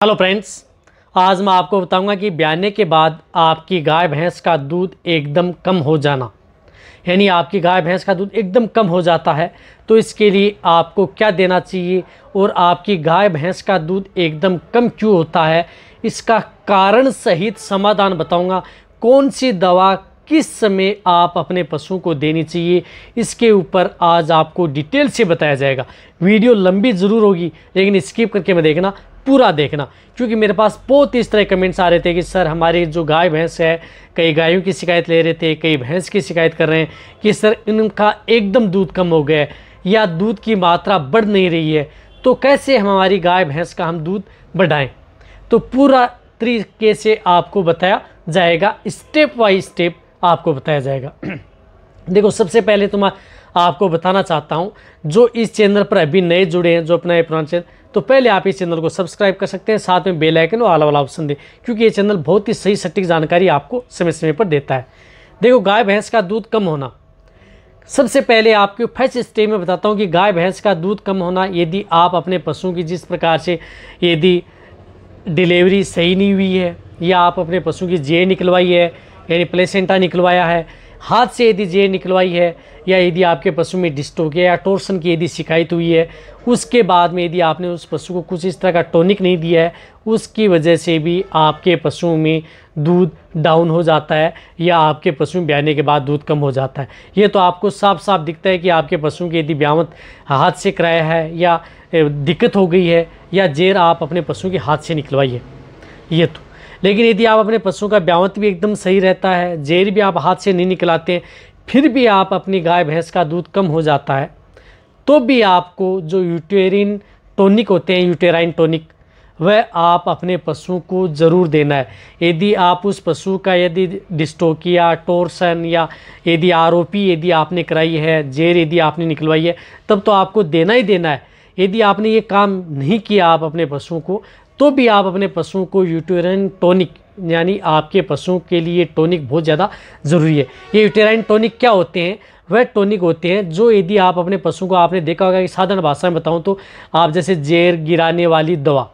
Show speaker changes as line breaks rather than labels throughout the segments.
Hello friends, आज मैं आपको बताऊंगा कि ब्याने के बाद आपकी गाय भैंस का दूध एकदम कम हो जाना, यानी आपकी गाय भैंस का दूध एकदम कम हो जाता है तो इसके लिए आपको क्या देना चाहिए और आपकी गाय भैंस का दूध एकदम कम क्यों होता है, इसका कारण सहित समाधान बताऊंगा। कौन सी दवा किस समय आप अपने पशु को देनी चाहिए, इसके ऊपर आज आपको डिटेल से बताया जाएगा। वीडियो लंबी ज़रूर होगी लेकिन स्किप करके मैं देखना, पूरा देखना, क्योंकि मेरे पास बहुत इस तरह कमेंट्स आ रहे थे कि सर हमारी जो गाय भैंस है, कई गायों की शिकायत ले रहे थे, कई भैंस की शिकायत कर रहे हैं कि सर इनका एकदम दूध कम हो गया है या दूध की मात्रा बढ़ नहीं रही है, तो कैसे हमारी गाय भैंस का हम दूध बढ़ाएं। तो पूरा तरीके से आपको बताया जाएगा, स्टेप बाय स्टेप आपको बताया जाएगा। देखो, सबसे पहले तो मैं आपको बताना चाहता हूं, जो इस चैनल पर अभी नए जुड़े हैं, जो अपना ये पुराना चैनल, तो पहले आप इस चैनल को सब्सक्राइब कर सकते हैं, साथ में बेल आइकन और ऑल वाला ऑप्शन दें, क्योंकि ये चैनल बहुत ही सही सटीक जानकारी आपको समय समय पर देता है। देखो, गाय भैंस का दूध कम होना, सबसे पहले आपको फर्स्ट स्टेप में बताता हूँ कि गाय भैंस का दूध कम होना, यदि आप अपने पशु की जिस प्रकार से यदि डिलीवरी सही नहीं हुई है या आप अपने पशु की जे निकलवाई है, यानी प्लेसेंटा निकलवाया है, हाथ से यदि जे निकलवाई है, या यदि आपके पशु में डिस्टोकिया या टोर्सन की यदि शिकायत हुई है, उसके बाद में यदि आपने उस पशु को कुछ इस तरह का टॉनिक नहीं दिया है, उसकी वजह से भी आपके पशुओं में दूध डाउन हो जाता है या आपके पशु में ब्याने के बाद दूध कम हो जाता है। ये तो आपको साफ साफ दिखता है कि आपके पशुओं की यदि ब्यावत हाथ से कराया है या दिक्कत हो गई है या जेर आप अपने पशुओं के हाथ से निकलवाई है, ये तो। लेकिन यदि आप अपने पशुओं का ब्यावत भी एकदम सही रहता है, जेर भी आप हाथ से नहीं निकलाते हैं, फिर भी आप अपनी गाय भैंस का दूध कम हो जाता है, तो भी आपको जो यूटेरिन टॉनिक होते हैं, यूटेराइन टॉनिक, वह आप अपने पशु को ज़रूर देना है। यदि आप उस पशु का यदि डिस्टोकिया, टोर्सन या यदि आरओपी यदि आपने कराई है, जेर यदि आपने निकलवाई है, तब तो आपको देना ही देना है। यदि आपने ये काम नहीं किया आप अपने पशुओं को, तो भी आप अपने पशुओं को यूटेराइन टॉनिक, यानी आपके पशुओं के लिए टॉनिक बहुत ज़्यादा ज़रूरी है। ये यूटेराइन टॉनिक क्या होते हैं? वह टॉनिक होते हैं जो यदि आप अपने पशु को, आपने देखा होगा कि साधारण भाषा में बताऊं तो आप जैसे जेर गिराने वाली दवा,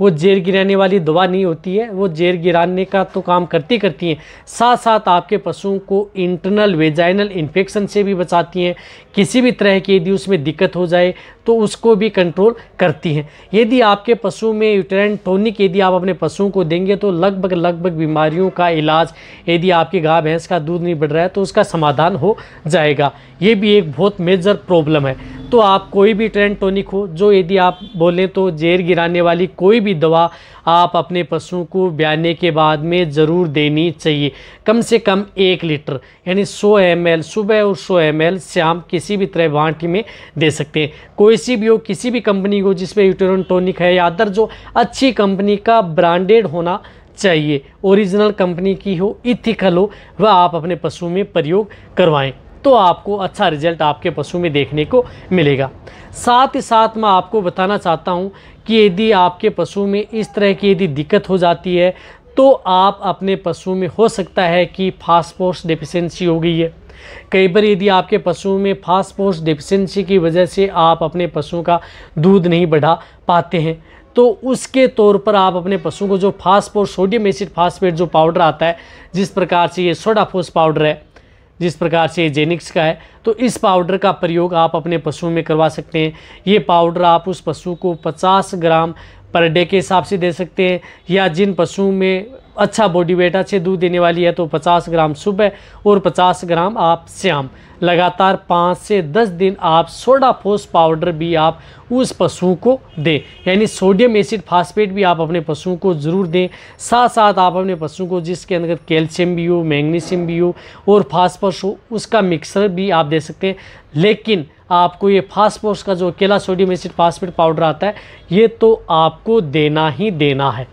वो जेर गिराने वाली दवा नहीं होती है, वो जेर गिराने का तो काम करती हैं, साथ साथ आपके पशुओं को इंटरनल वेजाइनल इन्फेक्शन से भी बचाती हैं। किसी भी तरह की यदि उसमें दिक्कत हो जाए तो उसको भी कंट्रोल करती हैं। यदि आपके पशु में यूटेराइन टॉनिक यदि आप अपने पशुओं को देंगे तो लगभग बीमारियों का इलाज, यदि आपकी गाय भैंस का दूध नहीं बढ़ रहा है तो उसका समाधान हो जाएगा। ये भी एक बहुत मेजर प्रॉब्लम है। तो आप कोई भी यूटेराइन टॉनिक हो, जो यदि आप बोलें तो जेर गिराने वाली कोई भी दवा आप अपने पशु को ब्याने के बाद में ज़रूर देनी चाहिए। कम से कम 1 लीटर, यानी 100 ml सुबह और 100 ml शाम, किसी भी तरह बाल्टी में दे सकते हैं। कोई सी भी हो, किसी भी कंपनी को जिसमें यूटेराइन टॉनिक है या अदर जो अच्छी कंपनी का ब्रांडेड होना चाहिए, ओरिजिनल कंपनी की हो, इथिकल हो, वह आप अपने पशु में प्रयोग करवाएं, तो आपको अच्छा रिजल्ट आपके पशु में देखने को मिलेगा। साथ ही साथ मैं आपको बताना चाहता हूं कि यदि आपके पशु में इस तरह की यदि दिक्कत हो जाती है तो आप अपने पशु में, हो सकता है कि फास्फोरस डेफिशिएंसी हो गई है। कई बार यदि आपके पशु में फास्फोरस डेफिशिएंसी की वजह से आप अपने पशु का दूध नहीं बढ़ा पाते हैं, तो उसके तौर पर आप अपने पशु को जो फास्फोरस, सोडियम एसिड फास्फेट जो पाउडर आता है, जिस प्रकार से ये सोडाफोस पाउडर है, जिस प्रकार से जेनिक्स का है, तो इस पाउडर का प्रयोग आप अपने पशु में करवा सकते हैं। ये पाउडर आप उस पशु को 50 ग्राम पर डे के हिसाब से दे सकते हैं, या जिन पशुओं में अच्छा बॉडी वेट, अच्छे दूध देने वाली है, तो 50 ग्राम सुबह और 50 ग्राम आप शाम, लगातार 5 से 10 दिन आप सोडाफोस पाउडर भी आप उस पशु को दें, यानी सोडियम एसिड फास्फेट भी आप अपने पशुओं को ज़रूर दें। साथ साथ आप अपने पशु को जिसके अंदर कैल्शियम भी हो, मैग्नीशियम भी हो और फास्फोरस हो, उसका मिक्सर भी आप दे सकते हैं। लेकिन आपको ये फास्फोरस का जो अकेला सोडियम एसिड फास्फेट पाउडर आता है, ये तो आपको देना ही देना है,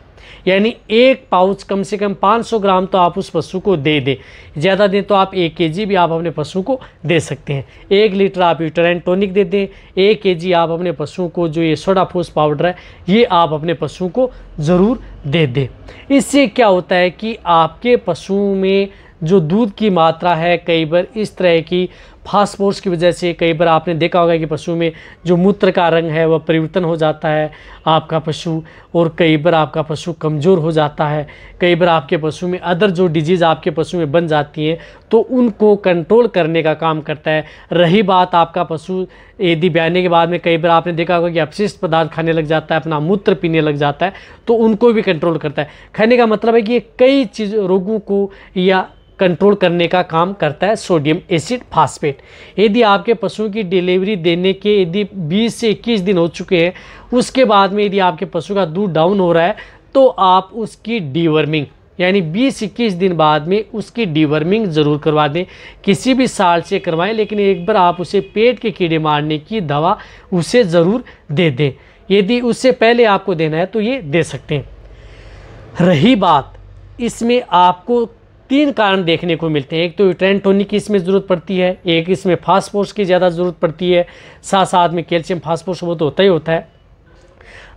यानी 1 पाउच कम से कम 500 ग्राम तो आप उस पशु को दे दें। ज़्यादा दें तो आप 1 kg भी आप अपने पशु को दे सकते हैं। 1 लीटर आप यूटेराइन टॉनिक दे दें, 1 kg आप अपने पशु को जो ये सोडाफोस पाउडर है, ये आप अपने पशु को ज़रूर दे दें। इससे क्या होता है कि आपके पशुओं में जो दूध की मात्रा है, कई बार इस तरह की फास्फोरस की वजह से कई बार आपने देखा होगा कि पशु में जो मूत्र का रंग है वह परिवर्तन हो जाता है आपका पशु, और कई बार आपका पशु कमज़ोर हो जाता है। कई बार आपके पशु में अदर जो डिजीज़ आपके पशु में बन जाती हैं तो उनको कंट्रोल करने का काम करता है। रही बात आपका पशु यदि ब्याने के बाद में कई बार आपने देखा होगा कि अपशिष्ट पदार्थ खाने लग जाता है, अपना मूत्र पीने लग जाता है, तो उनको भी कंट्रोल करता है। खाने का मतलब है कि ये कई चीज़ रोगों को या कंट्रोल करने का काम करता है सोडियम एसिड फास्फेट। यदि आपके पशु की डिलीवरी देने के यदि 20 से 21 दिन हो चुके हैं, उसके बाद में यदि आपके पशु का दूध डाउन हो रहा है तो आप उसकी डीवर्मिंग यानी 20-21 दिन बाद में उसकी डीवर्मिंग ज़रूर करवा दें। किसी भी साल से करवाएं, लेकिन एक बार आप उसे पेट के कीड़े मारने की दवा उसे ज़रूर दे दें। यदि उससे पहले आपको देना है तो ये दे सकते हैं। रही बात, इसमें आपको 3 कारण देखने को मिलते हैं। एक तो यूट्राइन टॉनिक की इसमें ज़रूरत पड़ती है, एक इसमें फास्फोरस की ज़्यादा ज़रूरत पड़ती है, साथ साथ में कैल्शियम फास्फोरस वो तो होता ही होता है।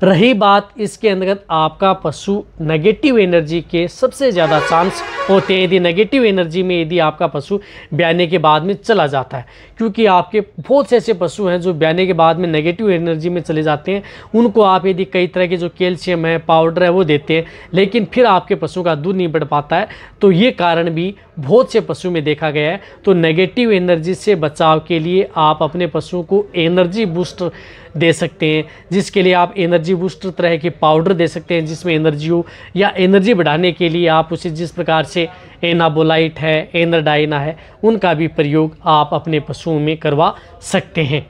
रही बात इसके अंतर्गत आपका पशु नेगेटिव एनर्जी के सबसे ज़्यादा चांस होते हैं। यदि नेगेटिव एनर्जी में यदि आपका पशु ब्याने के बाद में चला जाता है, क्योंकि आपके बहुत से ऐसे पशु हैं जो ब्याने के बाद में नेगेटिव एनर्जी में चले जाते हैं, उनको आप यदि कई तरह के जो कैल्शियम है पाउडर है वो देते हैं, लेकिन फिर आपके पशु का दूध नहीं बढ़ पाता है, तो ये कारण भी बहुत से पशु में देखा गया है। तो नेगेटिव एनर्जी से बचाव के लिए आप अपने पशुओं को एनर्जी बूस्टर दे सकते हैं, जिसके लिए आप एनर्जी बूस्टर तरह के पाउडर दे सकते हैं जिसमें एनर्जी हो, या एनर्जी बढ़ाने के लिए आप उसे जिस प्रकार से एनाबोलाइट है, एनरडाइना है, उनका भी प्रयोग आप अपने पशुओं में करवा सकते हैं।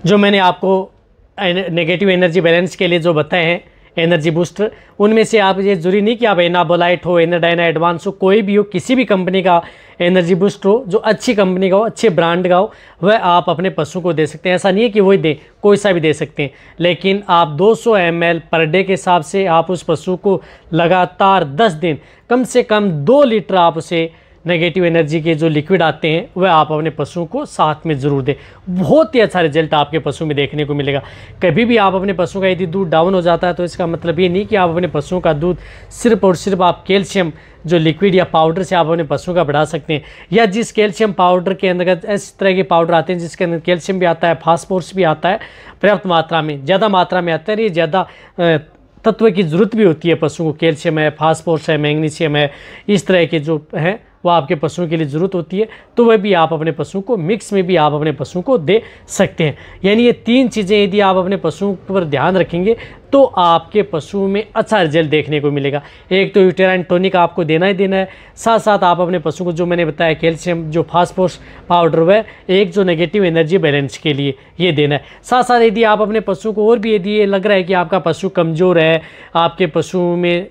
जो मैंने आपको नेगेटिव एनर्जी बैलेंस के लिए जो बताए हैं एनर्जी बूस्टर, उनमें से आप ये जरूरी नहीं कि आप एनाबोलाइट हो, एनरडाइना एडवांस हो, कोई भी हो, किसी भी कंपनी का एनर्जी बूस्ट हो, जो अच्छी कंपनी का हो, अच्छे ब्रांड का हो, वह आप अपने पशु को दे सकते हैं। ऐसा नहीं है कि वही दें, कोई सा भी दे सकते हैं, लेकिन आप 200 ml पर डे के हिसाब से आप उस पशु को लगातार 10 दिन कम से कम 2 लीटर आप उसे नेगेटिव एनर्जी के जो लिक्विड आते हैं वह आप अपने पशुओं को साथ में ज़रूर दें। बहुत ही अच्छा रिजल्ट आपके पशु में देखने को मिलेगा। कभी भी आप अपने पशु का यदि दूध डाउन हो जाता है तो इसका मतलब ये नहीं कि आप अपने पशुओं का दूध सिर्फ और सिर्फ आप कैल्शियम जो लिक्विड या पाउडर से आप अपने पशुओं का बढ़ा सकते हैं, या जिस कैल्शियम पाउडर के अंतर्गत इस तरह के पाउडर आते हैं जिसके अंदर कैल्शियम भी आता है, फास्फोरस भी आता है, पर्याप्त मात्रा में, ज़्यादा मात्रा में आता है। ये ज़्यादा तत्व की ज़रूरत भी होती है पशुओं को, कैल्शियम है, फास्फोरस है, मैग्नीशियम है, इस तरह के जो हैं वो आपके पशुओं के लिए ज़रूरत होती है, तो वह भी आप अपने पशुओं को मिक्स में भी आप अपने पशुओं को दे सकते हैं। यानी ये 3 चीज़ें यदि आप अपने पशुओं पर ध्यान रखेंगे तो आपके पशुओं में अच्छा रिजल्ट देखने को मिलेगा। एक तो यूट्राइन टॉनिक आपको देना ही देना है, साथ साथ आप अपने पशुओं को जो मैंने बताया कैल्शियम जो फास्फोरस पाउडर वह एक जो नेगेटिव एनर्जी बैलेंस के लिए ये देना है। साथ साथ यदि आप अपने पशु को और भी यदि ये लग रहा है कि आपका पशु कमज़ोर है, आपके पशुओं में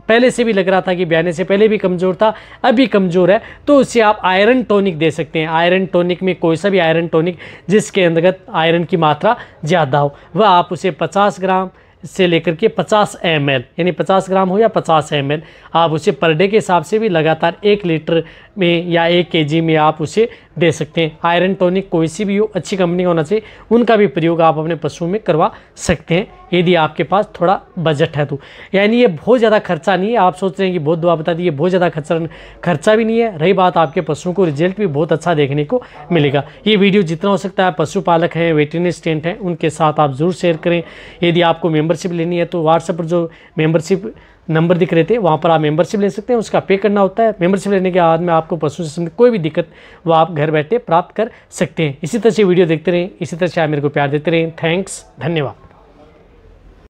पहले से भी लग रहा था कि ब्याने से पहले भी कमज़ोर था, अभी कमज़ोर है, तो उससे आप आयरन टॉनिक दे सकते हैं। आयरन टॉनिक में कोई सा भी आयरन टॉनिक जिसके अंतर्गत आयरन की मात्रा ज़्यादा हो, वह आप उसे 50 ग्राम से लेकर के 50 ml यानी 50 ग्राम हो या 50 ml आप उसे पर डे के हिसाब से भी लगातार 1 लीटर में या 1 kg में आप उसे दे सकते हैं। आयरन टॉनिक कोई सी भी हो, अच्छी कंपनी का होना चाहिए, उनका भी प्रयोग आप अपने पशुओं में करवा सकते हैं यदि आपके पास थोड़ा बजट है तो। यानी ये बहुत ज़्यादा खर्चा नहीं है। आप सोच रहे हैं कि बहुत दवा बता दी, ये बहुत ज़्यादा खर्चा भी नहीं है। रही बात आपके पशुओं को रिजल्ट भी बहुत अच्छा देखने को मिलेगा। ये वीडियो जितना हो सकता है पशुपालक हैं, वेटरनरी असिस्टेंट हैं, उनके साथ आप ज़रूर शेयर करें। यदि आपको मेंबरशिप लेनी है तो व्हाट्सएप पर जो मेंबरशिप नंबर दिख रहे थे वहाँ पर आप मेंबरशिप ले सकते हैं, उसका पे करना होता है। मेंबरशिप लेने के बाद में आपको पशु से संबंधित कोई भी दिक्कत वो आप घर बैठे प्राप्त कर सकते हैं। इसी तरह से वीडियो देखते रहें, इसी तरह से आप मेरे को प्यार देते रहें। थैंक्स, धन्यवाद।